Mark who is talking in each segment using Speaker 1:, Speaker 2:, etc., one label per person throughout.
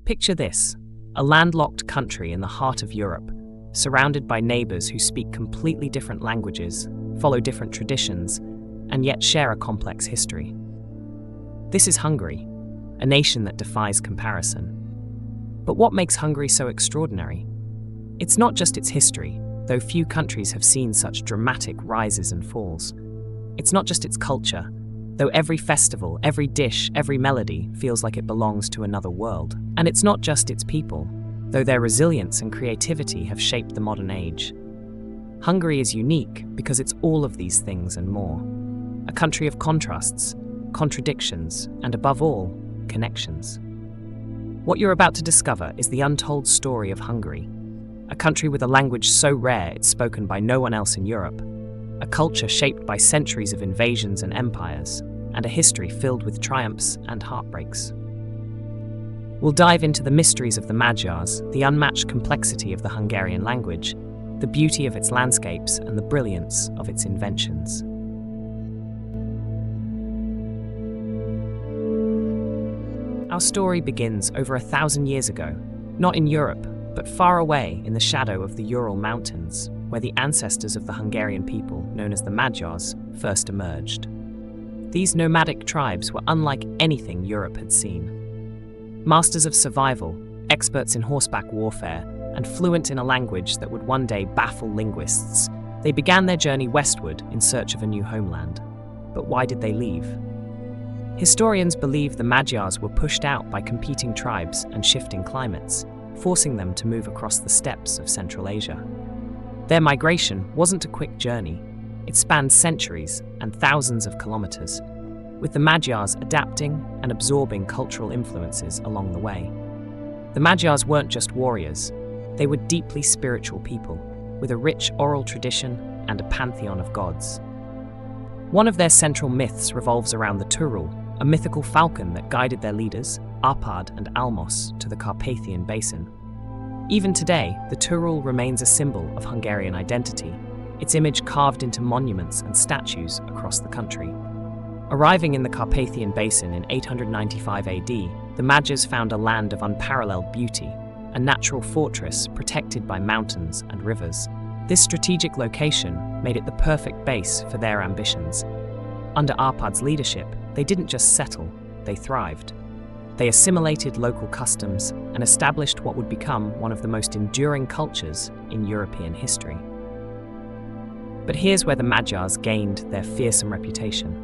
Speaker 1: Picture this, a landlocked country in the heart of Europe, surrounded by neighbors who speak completely different languages, follow different traditions, and yet share a complex history. This is Hungary, a nation that defies comparison. But what makes Hungary so extraordinary? It's not just its history, though few countries have seen such dramatic rises and falls. It's not just its culture, though every festival, every dish, every melody feels like it belongs to another world. And it's not just its people, though their resilience and creativity have shaped the modern age. Hungary is unique because it's all of these things and more. A country of contrasts, contradictions, and above all, connections. What you're about to discover is the untold story of Hungary, a country with a language so rare it's spoken by no one else in Europe, a culture shaped by centuries of invasions and empires, and a history filled with triumphs and heartbreaks. We'll dive into the mysteries of the Magyars, the unmatched complexity of the Hungarian language, the beauty of its landscapes, and the brilliance of its inventions. Our story begins over 1,000 years ago, not in Europe, but far away in the shadow of the Ural Mountains, where the ancestors of the Hungarian people, known as the Magyars, first emerged. These nomadic tribes were unlike anything Europe had seen. Masters of survival, experts in horseback warfare, and fluent in a language that would one day baffle linguists, they began their journey westward in search of a new homeland. But why did they leave? Historians believe the Magyars were pushed out by competing tribes and shifting climates, forcing them to move across the steppes of Central Asia. Their migration wasn't a quick journey. It spanned centuries and thousands of kilometers, with the Magyars adapting and absorbing cultural influences along the way. The Magyars weren't just warriors, they were deeply spiritual people, with a rich oral tradition and a pantheon of gods. One of their central myths revolves around the Ural, a mythical falcon that guided their leaders, Arpad and Almos, to the Carpathian Basin. Even today, the Ural remains a symbol of Hungarian identity, its image carved into monuments and statues across the country. Arriving in the Carpathian Basin in 895 AD, the Magyars found a land of unparalleled beauty, a natural fortress protected by mountains and rivers. This strategic location made it the perfect base for their ambitions. Under Arpad's leadership, they didn't just settle, they thrived. They assimilated local customs and established what would become one of the most enduring cultures in European history. But here's where the Magyars gained their fearsome reputation.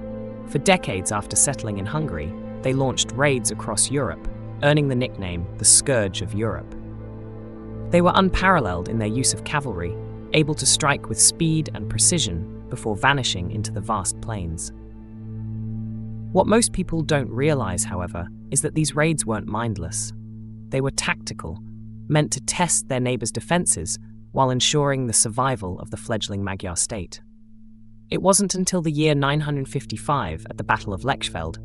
Speaker 1: For decades after settling in Hungary, they launched raids across Europe, earning the nickname the Scourge of Europe. They were unparalleled in their use of cavalry, able to strike with speed and precision before vanishing into the vast plains. What most people don't realize, however, is that these raids weren't mindless. They were tactical, meant to test their neighbors' defenses while ensuring the survival of the fledgling Magyar state. It wasn't until the year 955 at the Battle of Lechfeld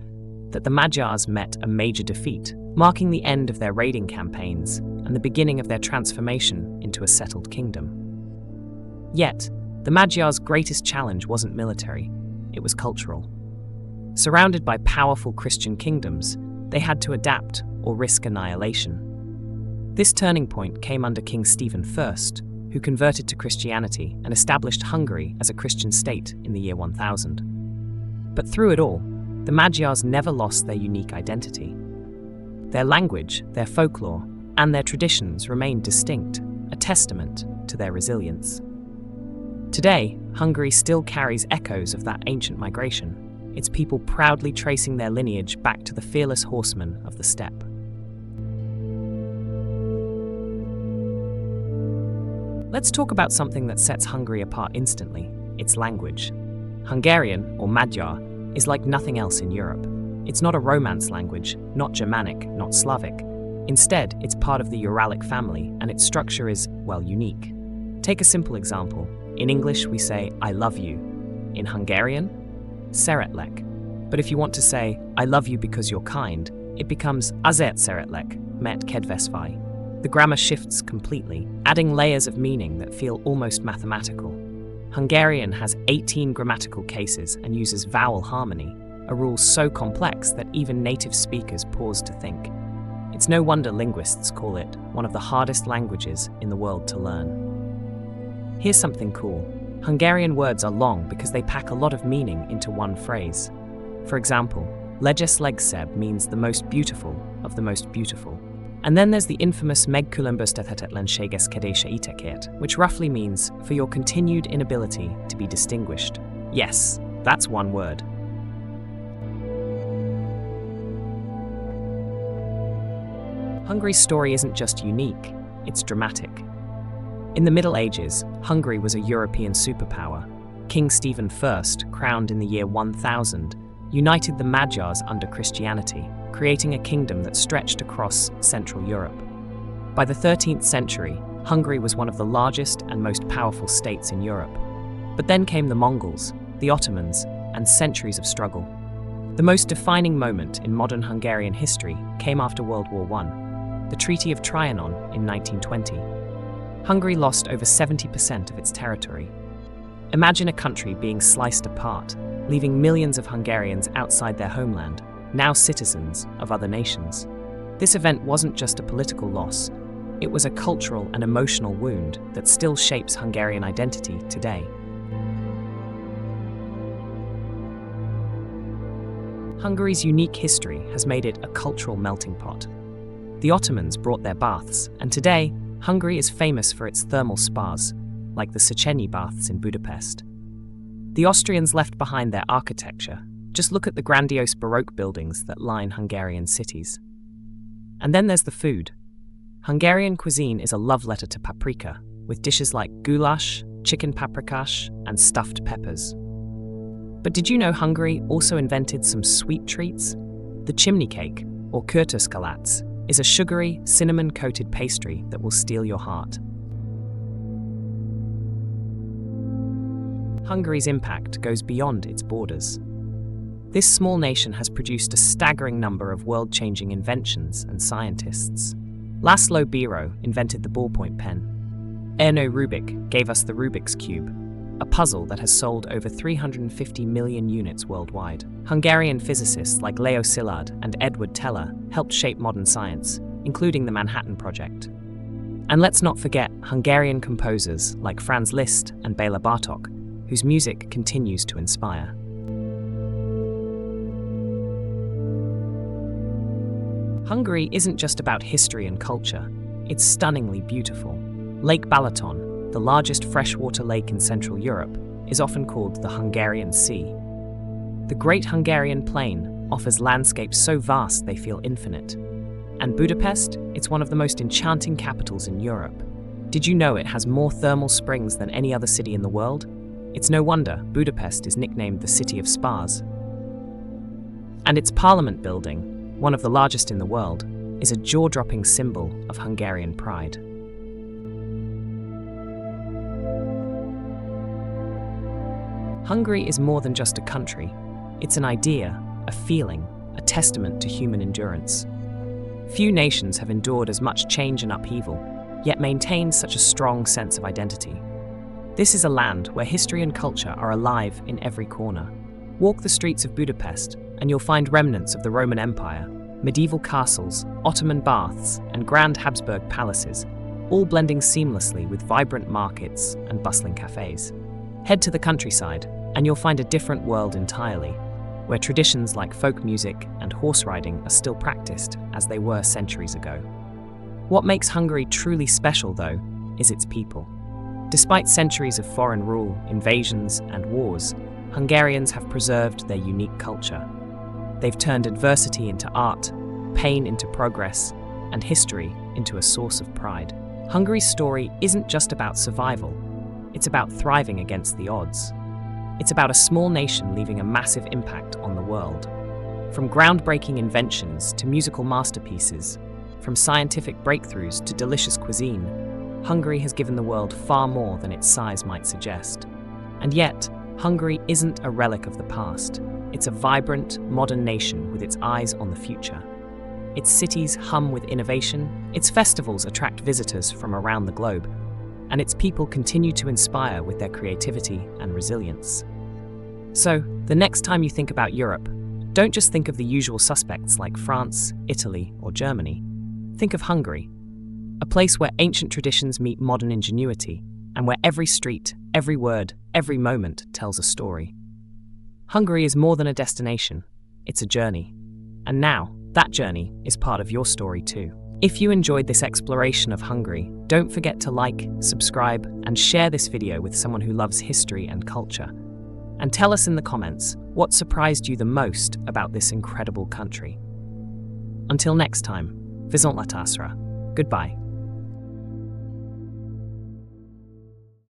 Speaker 1: that the Magyars met a major defeat, marking the end of their raiding campaigns and the beginning of their transformation into a settled kingdom. Yet, the Magyars' greatest challenge wasn't military, it was cultural. Surrounded by powerful Christian kingdoms, they had to adapt or risk annihilation. This turning point came under King Stephen I, who converted to Christianity and established Hungary as a Christian state in the year 1000. But through it all, the Magyars never lost their unique identity. Their language, their folklore, and their traditions remained distinct, a testament to their resilience. Today, Hungary still carries echoes of that ancient migration, its people proudly tracing their lineage back to the fearless horsemen of the steppe. Let's talk about something that sets Hungary apart instantly, its language. Hungarian, or Magyar, is like nothing else in Europe. It's not a Romance language, not Germanic, not Slavic. Instead, it's part of the Uralic family, and its structure is, well, unique. Take a simple example. In English, we say, I love you. In Hungarian, szeretlek. But if you want to say, I love you because you're kind, it becomes azért szeretlek, mert kedves vagy. The grammar shifts completely, adding layers of meaning that feel almost mathematical. Hungarian has 18 grammatical cases and uses vowel harmony, a rule so complex that even native speakers pause to think. It's no wonder linguists call it one of the hardest languages in the world to learn. Here's something cool. Hungarian words are long because they pack a lot of meaning into one phrase. For example, leges legsebb means the most beautiful of the most beautiful. And then there's the infamous megkülönböztethetetlenséges kedése itekért, which roughly means for your continued inability to be distinguished. Yes, that's one word. Hungary's story isn't just unique, it's dramatic. In the Middle Ages, Hungary was a European superpower. King Stephen I, crowned in the year 1000, united the Magyars under Christianity, creating a kingdom that stretched across Central Europe. By the 13th century, Hungary was one of the largest and most powerful states in Europe. But then came the Mongols, the Ottomans, and centuries of struggle. The most defining moment in modern Hungarian history came after World War I, the Treaty of Trianon in 1920. Hungary lost over 70% of its territory. Imagine a country being sliced apart, leaving millions of Hungarians outside their homeland, now citizens of other nations. This event wasn't just a political loss, it was a cultural and emotional wound that still shapes Hungarian identity today. Hungary's unique history has made it a cultural melting pot. The Ottomans brought their baths, and today, Hungary is famous for its thermal spas, like the Széchenyi baths in Budapest. The Austrians left behind their architecture. Just look at the grandiose Baroque buildings that line Hungarian cities. And then there's the food. Hungarian cuisine is a love letter to paprika, with dishes like goulash, chicken paprikash, and stuffed peppers. But did you know Hungary also invented some sweet treats? The chimney cake, or kürtöskalác, is a sugary, cinnamon-coated pastry that will steal your heart. Hungary's impact goes beyond its borders. This small nation has produced a staggering number of world-changing inventions and scientists. Laszlo Biro invented the ballpoint pen. Erno Rubik gave us the Rubik's Cube, a puzzle that has sold over 350 million units worldwide. Hungarian physicists like Leo Szilard and Edward Teller helped shape modern science, including the Manhattan Project. And let's not forget Hungarian composers like Franz Liszt and Béla Bartók, whose music continues to inspire. Hungary isn't just about history and culture, it's stunningly beautiful. Lake Balaton, the largest freshwater lake in Central Europe, is often called the Hungarian Sea. The Great Hungarian Plain offers landscapes so vast they feel infinite. And Budapest, it's one of the most enchanting capitals in Europe. Did you know it has more thermal springs than any other city in the world? It's no wonder Budapest is nicknamed the City of Spas. And its Parliament building, one of the largest in the world, is a jaw-dropping symbol of Hungarian pride. Hungary is more than just a country. It's an idea, a feeling, a testament to human endurance. Few nations have endured as much change and upheaval, yet maintained such a strong sense of identity. This is a land where history and culture are alive in every corner. Walk the streets of Budapest, and you'll find remnants of the Roman Empire, medieval castles, Ottoman baths, and grand Habsburg palaces, all blending seamlessly with vibrant markets and bustling cafes. Head to the countryside, and you'll find a different world entirely, where traditions like folk music and horse riding are still practiced as they were centuries ago. What makes Hungary truly special, though, is its people. Despite centuries of foreign rule, invasions, and wars, Hungarians have preserved their unique culture. They've turned adversity into art, pain into progress, and history into a source of pride. Hungary's story isn't just about survival. It's about thriving against the odds. It's about a small nation leaving a massive impact on the world. From groundbreaking inventions to musical masterpieces, from scientific breakthroughs to delicious cuisine, Hungary has given the world far more than its size might suggest. And yet, Hungary isn't a relic of the past. It's a vibrant, modern nation with its eyes on the future. Its cities hum with innovation, its festivals attract visitors from around the globe, and its people continue to inspire with their creativity and resilience. So, the next time you think about Europe, don't just think of the usual suspects like France, Italy, or Germany. Think of Hungary, a place where ancient traditions meet modern ingenuity, and where every street, every word, every moment tells a story. Hungary is more than a destination, it's a journey. And now, that journey is part of your story too. If you enjoyed this exploration of Hungary, don't forget to like, subscribe, and share this video with someone who loves history and culture. And tell us in the comments what surprised you the most about this incredible country. Until next time, Visant la Tasra. Goodbye.